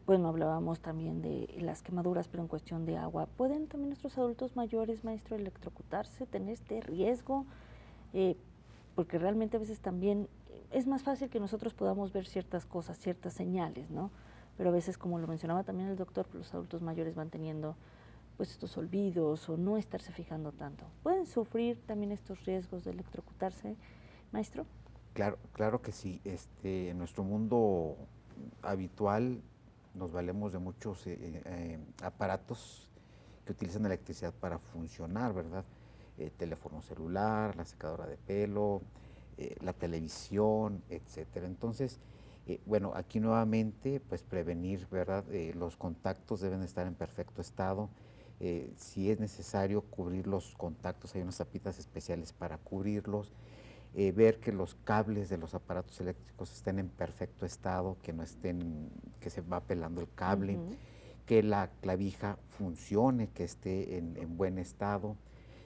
bueno, hablábamos también de las quemaduras, pero en cuestión de agua. ¿Pueden también nuestros adultos mayores, maestro, electrocutarse, tener este riesgo? Porque realmente a veces también es más fácil que nosotros podamos ver ciertas cosas, ciertas señales, ¿no? Pero a veces, como lo mencionaba también el doctor, los adultos mayores van teniendo pues estos olvidos o no estarse fijando tanto. ¿Pueden sufrir también estos riesgos de electrocutarse, maestro? Claro que sí. En nuestro mundo habitual nos valemos de muchos aparatos que utilizan electricidad para funcionar, ¿verdad? Teléfono celular, la secadora de pelo, la televisión, etcétera. Entonces, bueno, aquí nuevamente, pues prevenir, ¿verdad? Los contactos deben estar en perfecto estado. Si es necesario cubrir los contactos, hay unas tapitas especiales para cubrirlos. Ver que los cables de los aparatos eléctricos estén en perfecto estado, que no estén, que se va pelando el cable, que la clavija funcione, que esté en buen estado.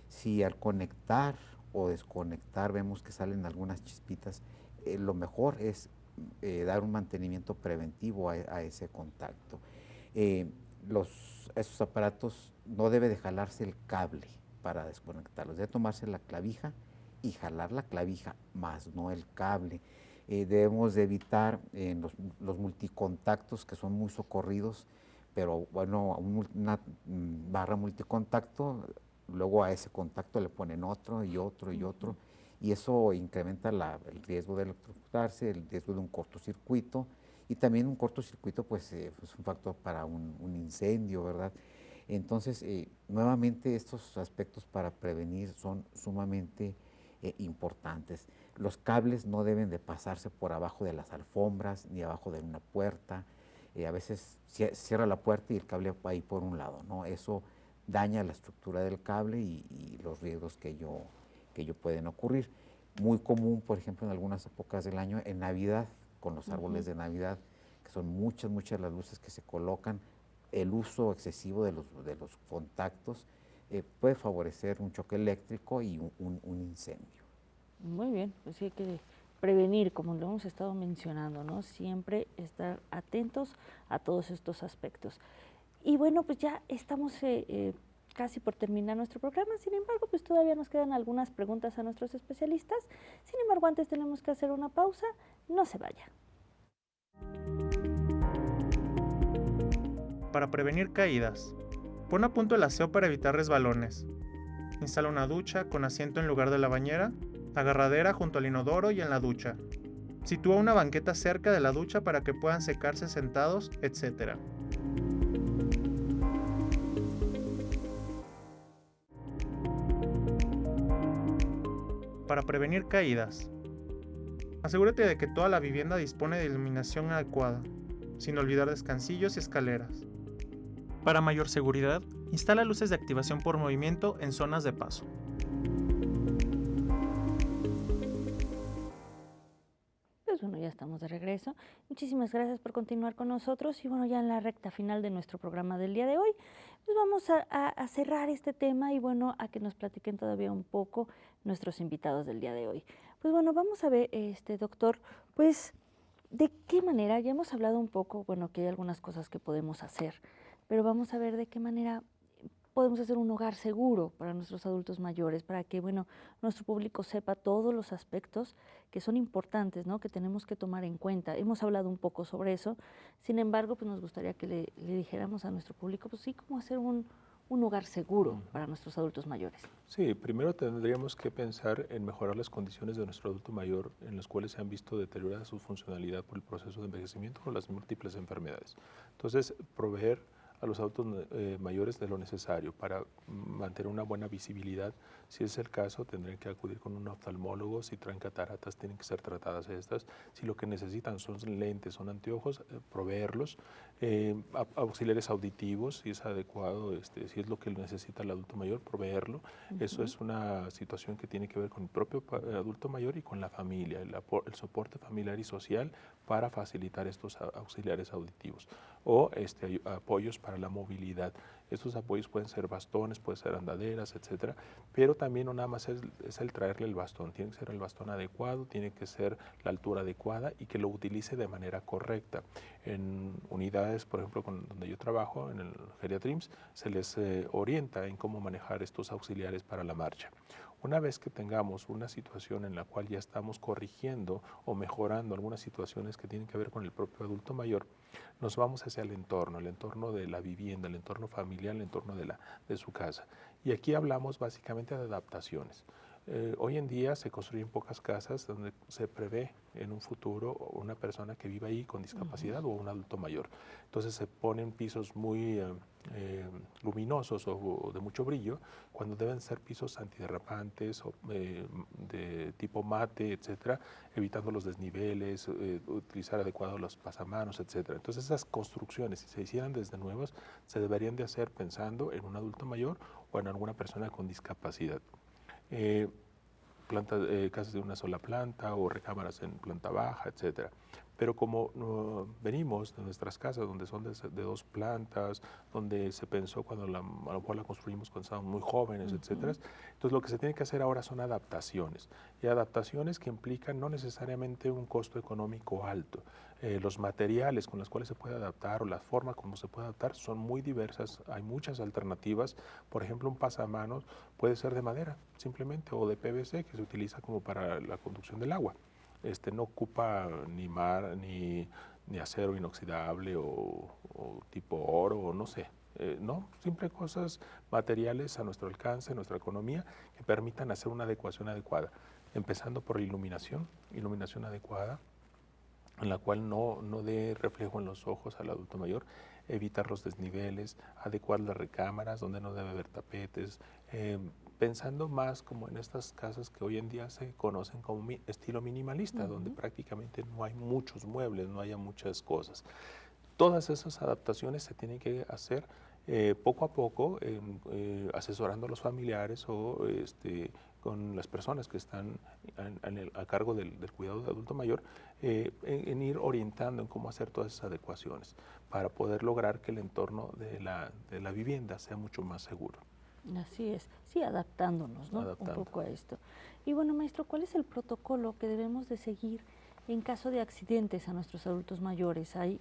Si al conectar o desconectar vemos que salen algunas chispitas, lo mejor es dar un mantenimiento preventivo a ese contacto. Esos aparatos no debe de jalarse el cable para desconectarlos, debe tomarse la clavija y jalar la clavija, más no el cable. Debemos de evitar los multicontactos, que son muy socorridos, pero bueno, una barra multicontacto, luego a ese contacto le ponen otro y otro y otro, y eso incrementa el riesgo de electrocutarse, el riesgo de un cortocircuito, y también un cortocircuito pues es un factor para un incendio, ¿verdad? Entonces, nuevamente estos aspectos para prevenir son sumamente importantes. Los cables no deben de pasarse por abajo de las alfombras ni abajo de una puerta. a veces cierra la puerta y el cable va ahí por un lado, ¿no? Eso daña la estructura del cable y los riesgos que ello pueden ocurrir. Muy común, por ejemplo, en algunas épocas del año, en Navidad, con los árboles de Navidad, que son muchas las luces que se colocan, el uso excesivo de los contactos puede favorecer un choque eléctrico y un incendio. Muy bien, pues sí hay que prevenir, como lo hemos estado mencionando, ¿no? Siempre estar atentos a todos estos aspectos. Y bueno, pues ya estamos casi por terminar nuestro programa, sin embargo, pues todavía nos quedan algunas preguntas a nuestros especialistas. Sin embargo, antes tenemos que hacer una pausa, no se vaya. Para prevenir caídas, pon a punto el aseo para evitar resbalones. Instala una ducha con asiento en lugar de la bañera, agarradera junto al inodoro y en la ducha. Sitúa una banqueta cerca de la ducha para que puedan secarse sentados, etc. Para prevenir caídas, asegúrate de que toda la vivienda dispone de iluminación adecuada, sin olvidar descansillos y escaleras. Para mayor seguridad, instala luces de activación por movimiento en zonas de paso. Pues bueno, ya estamos de regreso. Muchísimas gracias por continuar con nosotros y bueno, ya en la recta final de nuestro programa del día de hoy, pues vamos a cerrar este tema y bueno, a que nos platiquen todavía un poco nuestros invitados del día de hoy. Pues bueno, vamos a ver, doctor, pues de qué manera, ya hemos hablado un poco, bueno, que hay algunas cosas que podemos hacer, pero vamos a ver de qué manera podemos hacer un hogar seguro para nuestros adultos mayores, para que, bueno, nuestro público sepa todos los aspectos que son importantes, ¿no? Que tenemos que tomar en cuenta. Hemos hablado un poco sobre eso, sin embargo, pues nos gustaría que le dijéramos a nuestro público, pues sí, cómo hacer un hogar seguro para nuestros adultos mayores. Sí, primero tendríamos que pensar en mejorar las condiciones de nuestro adulto mayor en las cuales se han visto deteriorada su funcionalidad por el proceso de envejecimiento o las múltiples enfermedades. Entonces, proveer a los adultos mayores de lo necesario para mantener una buena visibilidad. Si es el caso, tendrán que acudir con un oftalmólogo. Si traen cataratas, tienen que ser tratadas estas. Si lo que necesitan son lentes, son anteojos, proveerlos. Auxiliares auditivos, si es adecuado, si es lo que necesita el adulto mayor, proveerlo. Eso es una situación que tiene que ver con el propio adulto mayor y con la familia, el soporte familiar y social para facilitar estos auxiliares auditivos. O apoyos para la movilidad. Estos apoyos pueden ser bastones, pueden ser andaderas, etcétera, pero también no nada más es el traerle el bastón, tiene que ser el bastón adecuado, tiene que ser la altura adecuada y que lo utilice de manera correcta. En unidades, por ejemplo, donde yo trabajo, en el Geriatrims, se les orienta en cómo manejar estos auxiliares para la marcha. Una vez que tengamos una situación en la cual ya estamos corrigiendo o mejorando algunas situaciones que tienen que ver con el propio adulto mayor, nos vamos hacia el entorno de la vivienda, el entorno familiar, el entorno de su casa. Y aquí hablamos básicamente de adaptaciones. Hoy en día se construyen pocas casas donde se prevé en un futuro una persona que viva ahí con discapacidad o un adulto mayor. Entonces se ponen pisos muy luminosos o de mucho brillo, cuando deben ser pisos antiderrapantes o de tipo mate, etcétera, evitando los desniveles, utilizar adecuado los pasamanos, etcétera. Entonces esas construcciones, si se hicieran desde nuevas, se deberían de hacer pensando en un adulto mayor o en alguna persona con discapacidad. Casas de una sola planta o recámaras en planta baja, etcétera. Pero como venimos de nuestras casas donde son de dos plantas, donde se pensó cuando a lo mejor la construimos cuando estábamos muy jóvenes, etcétera, entonces lo que se tiene que hacer ahora son adaptaciones, y adaptaciones que implican no necesariamente un costo económico alto. Los materiales con los cuales se puede adaptar o la forma como se puede adaptar son muy diversas, hay muchas alternativas. Por ejemplo, un pasamanos puede ser de madera simplemente o de PVC, que se utiliza como para la conducción del agua. No ocupa ni acero inoxidable o tipo oro o no sé. No, siempre cosas materiales a nuestro alcance, a nuestra economía, que permitan hacer una adecuación adecuada. Empezando por iluminación adecuada, en la cual no dé reflejo en los ojos al adulto mayor, evitar los desniveles, adecuar las recámaras donde no debe haber tapetes, pensando más como en estas casas que hoy en día se conocen como estilo minimalista, donde prácticamente no hay muchos muebles, no haya muchas cosas. Todas esas adaptaciones se tienen que hacer poco a poco, asesorando a los familiares o con las personas que están a cargo del cuidado de adulto mayor, en ir orientando en cómo hacer todas esas adecuaciones para poder lograr que el entorno de la vivienda sea mucho más seguro. Así es, sí, adaptándonos, ¿no? Un poco a esto. Y bueno, maestro, ¿cuál es el protocolo que debemos de seguir en caso de accidentes a nuestros adultos mayores? ¿Hay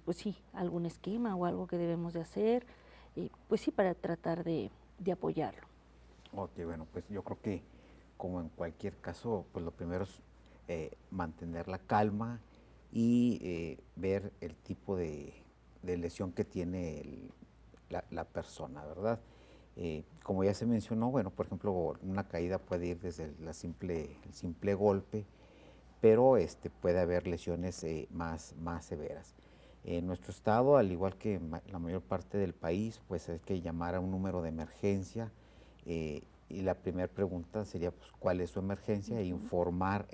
pues sí, algún esquema o algo que debemos de hacer? Pues sí, para tratar de apoyarlo. Ok, bueno, pues yo creo que como en cualquier caso, pues lo primero es mantener la calma y ver el tipo de lesión que tiene la persona, ¿verdad? Como ya se mencionó, bueno, por ejemplo, una caída puede ir desde el simple golpe, pero puede haber lesiones más severas. En nuestro estado, al igual que la mayor parte del país, pues hay que llamar a un número de emergencia y la primera pregunta sería pues, ¿cuál es su emergencia? E informar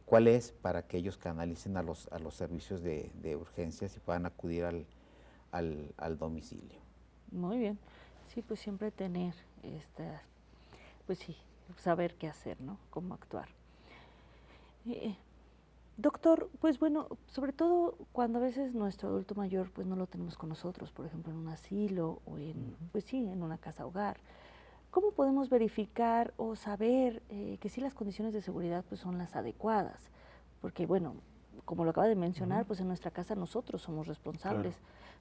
cuál es para que ellos canalicen a los servicios de urgencias y puedan acudir al domicilio. Muy bien, sí, pues siempre tener pues sí, saber qué hacer, ¿no? Cómo actuar. Doctor, pues bueno, sobre todo cuando a veces nuestro adulto mayor pues no lo tenemos con nosotros, por ejemplo en un asilo o pues sí, en una casa hogar. ¿Cómo podemos verificar o saber que sí las condiciones de seguridad pues son las adecuadas? Porque bueno, como lo acaba de mencionar, pues en nuestra casa nosotros somos responsables,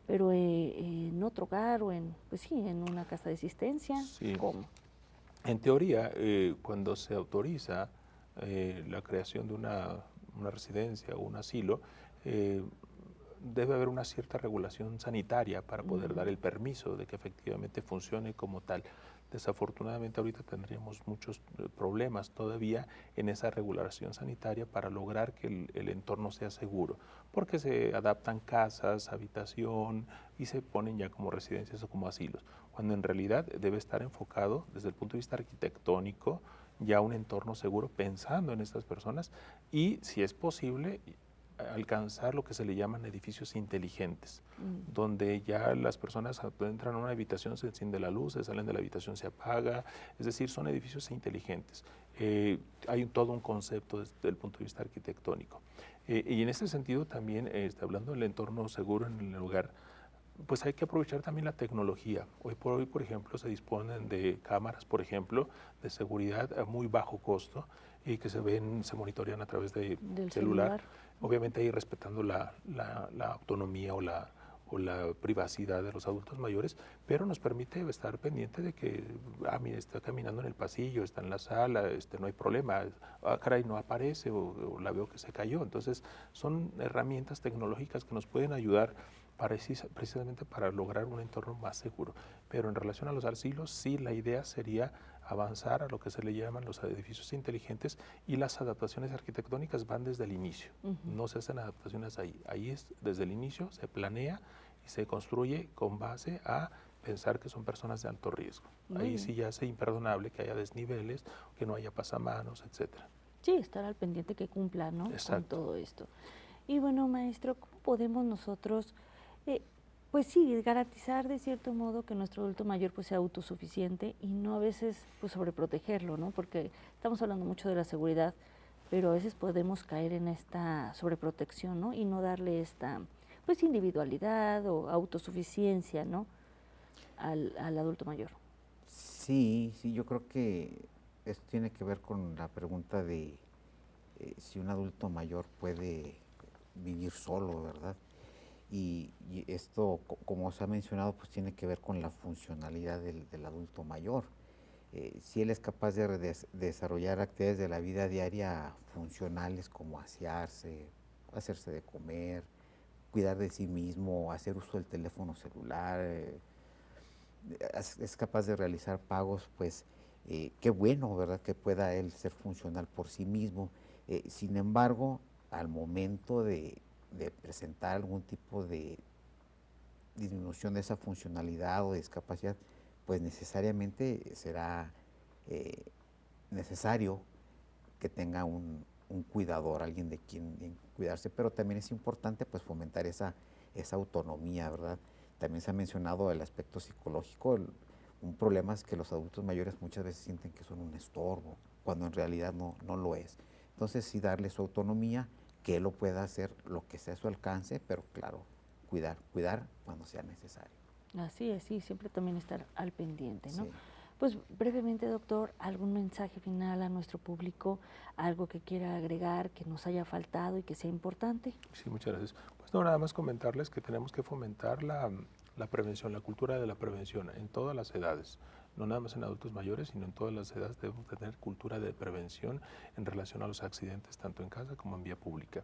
pero en otro hogar o pues sí, en una casa de asistencia, sí. ¿cómo? En teoría, cuando se autoriza la creación de una residencia o un asilo, debe haber una cierta regulación sanitaria para poder dar el permiso de que efectivamente funcione como tal. Desafortunadamente ahorita tendríamos muchos problemas todavía en esa regulación sanitaria para lograr que el entorno sea seguro, porque se adaptan casas, habitación y se ponen ya como residencias o como asilos, cuando en realidad debe estar enfocado desde el punto de vista arquitectónico ya un entorno seguro pensando en estas personas y si es posible alcanzar lo que se le llaman edificios inteligentes, donde ya las personas entran a una habitación, se enciende la luz, se salen de la habitación, se apaga, es decir, son edificios inteligentes. Hay todo un concepto desde el punto de vista arquitectónico. Y en este sentido también, hablando del entorno seguro en el hogar, pues hay que aprovechar también la tecnología. Hoy por hoy, por ejemplo, se disponen de cámaras, por ejemplo, de seguridad a muy bajo costo y que se monitorean a través del celular. Obviamente ahí respetando la autonomía o la privacidad de los adultos mayores, pero nos permite estar pendiente de que, mira, está caminando en el pasillo, está en la sala, no hay problema, caray, no aparece o la veo que se cayó. Entonces, son herramientas tecnológicas que nos pueden ayudar precisamente para lograr un entorno más seguro. Pero en relación a los asilos, sí, la idea sería avanzar a lo que se le llaman los edificios inteligentes y las adaptaciones arquitectónicas van desde el inicio. No se hacen adaptaciones ahí. Ahí es desde el inicio, se planea y se construye con base a pensar que son personas de alto riesgo. Ahí sí ya es imperdonable que haya desniveles, que no haya pasamanos, etcétera. Sí, estar al pendiente que cumpla, ¿no? Exacto. Con todo esto. Y bueno, maestro, ¿cómo podemos nosotros pues sí, garantizar de cierto modo que nuestro adulto mayor pues sea autosuficiente y no a veces pues sobreprotegerlo, ¿no? Porque estamos hablando mucho de la seguridad, pero a veces podemos caer en esta sobreprotección, ¿no? Y no darle esta pues individualidad o autosuficiencia, ¿no? Al adulto mayor. Sí, yo creo que esto tiene que ver con la pregunta de si un adulto mayor puede vivir solo, ¿verdad? Y esto, como se ha mencionado, pues tiene que ver con la funcionalidad del adulto mayor. Si él es capaz de desarrollar actividades de la vida diaria funcionales como asearse, hacerse de comer, cuidar de sí mismo, hacer uso del teléfono celular, es capaz de realizar pagos, pues qué bueno, ¿verdad? Que pueda él ser funcional por sí mismo. Sin embargo, al momento de presentar algún tipo de disminución de esa funcionalidad o discapacidad, pues necesariamente será necesario que tenga un un cuidador, alguien de quien cuidarse, pero también es importante pues fomentar esa autonomía, ¿verdad? También se ha mencionado el aspecto psicológico. Un problema es que los adultos mayores muchas veces sienten que son un estorbo, cuando en realidad no lo es. Entonces sí darle su autonomía, que él lo pueda hacer lo que sea a su alcance, pero claro, cuidar cuando sea necesario. Así es, sí, siempre también estar al pendiente, ¿no? Sí. Pues brevemente, doctor, ¿algún mensaje final a nuestro público? ¿Algo que quiera agregar, que nos haya faltado y que sea importante? Sí, muchas gracias. Pues no, nada más comentarles que tenemos que fomentar la prevención, la cultura de la prevención en todas las edades. No nada más en adultos mayores, sino en todas las edades debemos de tener cultura de prevención en relación a los accidentes, tanto en casa como en vía pública.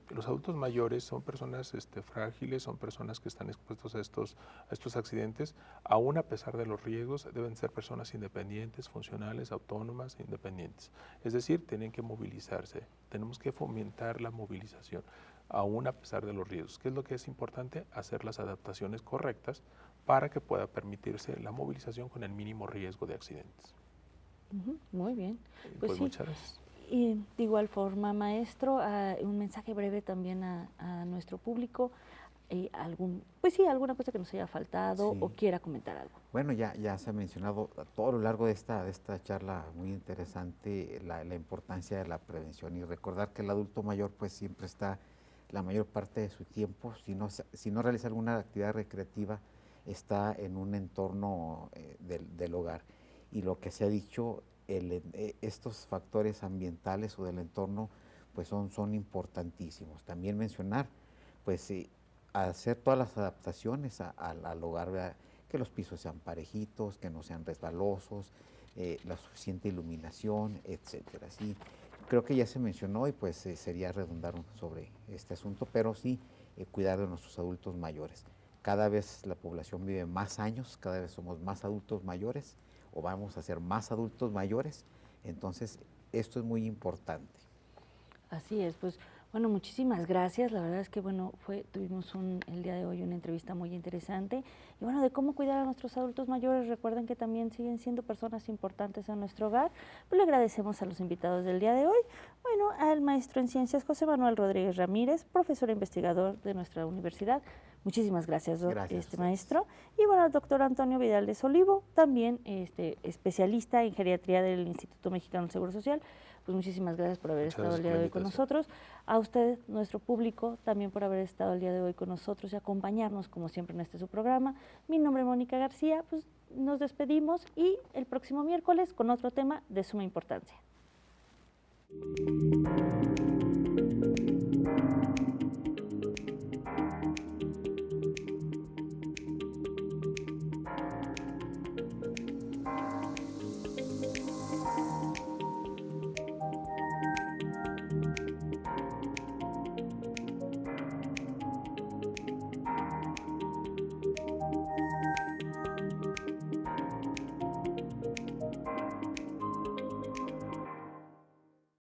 Los adultos mayores son personas frágiles, son personas que están expuestos a estos accidentes. Aún a pesar de los riesgos, deben ser personas independientes, funcionales, autónomas, independientes. Es decir, tienen que movilizarse. Tenemos que fomentar la movilización, aún a pesar de los riesgos. ¿Qué es lo que es importante? Hacer las adaptaciones correctas para que pueda permitirse la movilización con el mínimo riesgo de accidentes. Muy bien. Pues sí. Muchas gracias. Y de igual forma, maestro, un mensaje breve también a nuestro público, alguna cosa que nos haya faltado o quiera comentar algo. Bueno, ya se ha mencionado a todo lo largo de esta charla muy interesante la importancia de la prevención y recordar que el adulto mayor pues siempre está la mayor parte de su tiempo, si no realiza alguna actividad recreativa, está en un entorno del hogar. Y lo que se ha dicho, estos factores ambientales o del entorno pues son importantísimos. También mencionar, pues hacer todas las adaptaciones al hogar, ¿verdad? Que los pisos sean parejitos, que no sean resbalosos, la suficiente iluminación, etcétera. Sí, creo que ya se mencionó y pues sería redundar sobre este asunto, pero sí cuidar de nuestros adultos mayores. Cada vez la población vive más años, cada vez somos más adultos mayores o vamos a ser más adultos mayores, entonces esto es muy importante. Así es, pues bueno, muchísimas gracias. La verdad es que bueno, tuvimos el día de hoy una entrevista muy interesante y bueno, de cómo cuidar a nuestros adultos mayores. Recuerden que también siguen siendo personas importantes en nuestro hogar. Pues le agradecemos a los invitados del día de hoy. Bueno, al maestro en ciencias José Manuel Rodríguez Ramírez, profesor e investigador de nuestra universidad. Muchísimas gracias, maestro. Y bueno, al doctor Antonio Vidales Olivo, también especialista en geriatría del Instituto Mexicano del Seguro Social. Pues muchísimas gracias por haber estado el día de hoy con nosotros. A usted, nuestro público, también por haber estado el día de hoy con nosotros y acompañarnos como siempre en su programa. Mi nombre es Mónica García, pues nos despedimos y el próximo miércoles con otro tema de suma importancia.